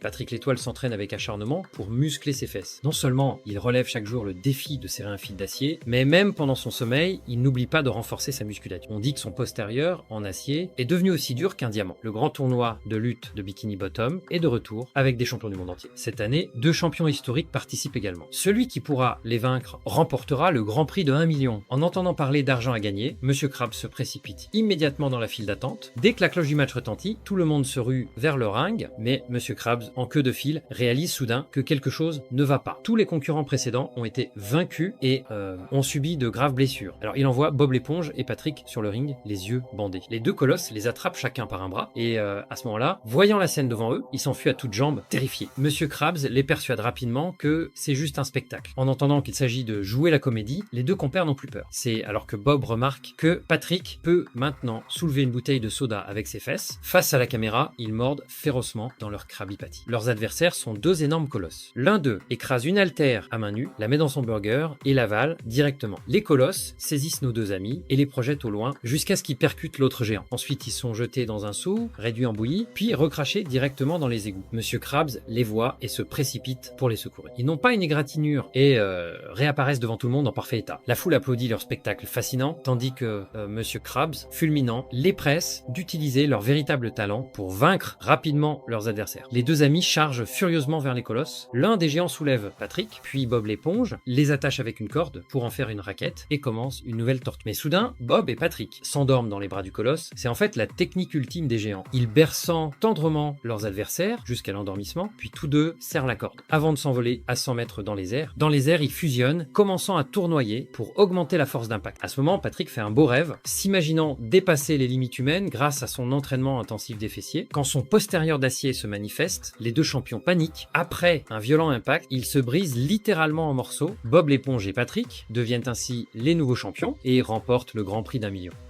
Patrick L'Étoile s'entraîne avec acharnement pour muscler ses fesses. Non seulement il relève chaque jour le défi de serrer un fil d'acier, mais même pendant son sommeil, il n'oublie pas de renforcer sa musculature. On dit que son postérieur, en acier, est devenu aussi dur qu'un diamant. Le grand tournoi de lutte de Bikini Bottom est de retour avec des champions du monde entier. Cette année, 2 champions historiques participent également. Celui qui pourra les vaincre remportera le grand prix de 1 million. En entendant parler d'argent à gagner, Monsieur Krabs se précipite immédiatement dans la file d'attente. Dès que la cloche du match retentit, tout le monde se rue vers le ring, mais Monsieur Krabs, en queue de file, réalise soudain que quelque chose ne va pas. Tous les concurrents précédents ont été vaincus et ont subi de graves blessures. Alors il envoie Bob l'éponge et Patrick sur le ring, les yeux bandés. Les 2 colosses les attrapent chacun par un bras et à ce moment-là, voyant la scène devant eux, ils s'enfuient à toutes jambes, terrifiés. Monsieur Krabs les persuade rapidement que c'est juste un spectacle. En entendant qu'il s'agit de jouer la comédie, les 2 compères n'ont plus peur. C'est alors que Bob remarque que Patrick peut maintenant soulever une bouteille de soda avec ses fesses. Face à la caméra, ils mordent férocement dans leur Krabby Patty. Leurs adversaires sont 2 énormes colosses. L'un d'eux écrase une haltère à main nue, la met dans son burger et l'avale directement. Les colosses saisissent nos 2 amis et les projettent au loin jusqu'à ce qu'ils percutent l'autre géant. Ensuite, ils sont jetés dans un seau, réduits en bouillie, puis recrachés directement dans les égouts. Monsieur Krabs les voit et se précipite pour les secourir. Ils n'ont pas une égratignure et réapparaissent devant tout le monde en parfait état. La foule applaudit leur spectacle fascinant, tandis que Monsieur Krabs, fulminant, les presse d'utiliser leur véritable talent pour vaincre rapidement leurs adversaires. Les 2 amis chargent furieusement vers les colosses. L'un des géants soulève Patrick, puis Bob l'éponge, les attache avec une corde pour en faire une raquette et commence une nouvelle tortue. Mais soudain, Bob et Patrick s'endorment dans les bras du colosse. C'est en fait la technique ultime des géants. Ils berçant tendrement leurs adversaires jusqu'à l'endormissement, puis tous 2 serrent la corde avant de s'envoler à 100 mètres dans les airs. Dans les airs, ils fusionnent, commençant à tournoyer pour augmenter la force d'impact. À ce moment, Patrick fait un beau rêve, s'imaginant dépasser les limites humaines grâce à son entraînement intensif des fessiers. Quand son postérieur d'acier se manifeste, les 2 champions paniquent. Après un violent impact, ils se brisent littéralement en morceaux. Bob l'éponge et Patrick deviennent ainsi les nouveaux champions et remportent le grand prix d'1 million.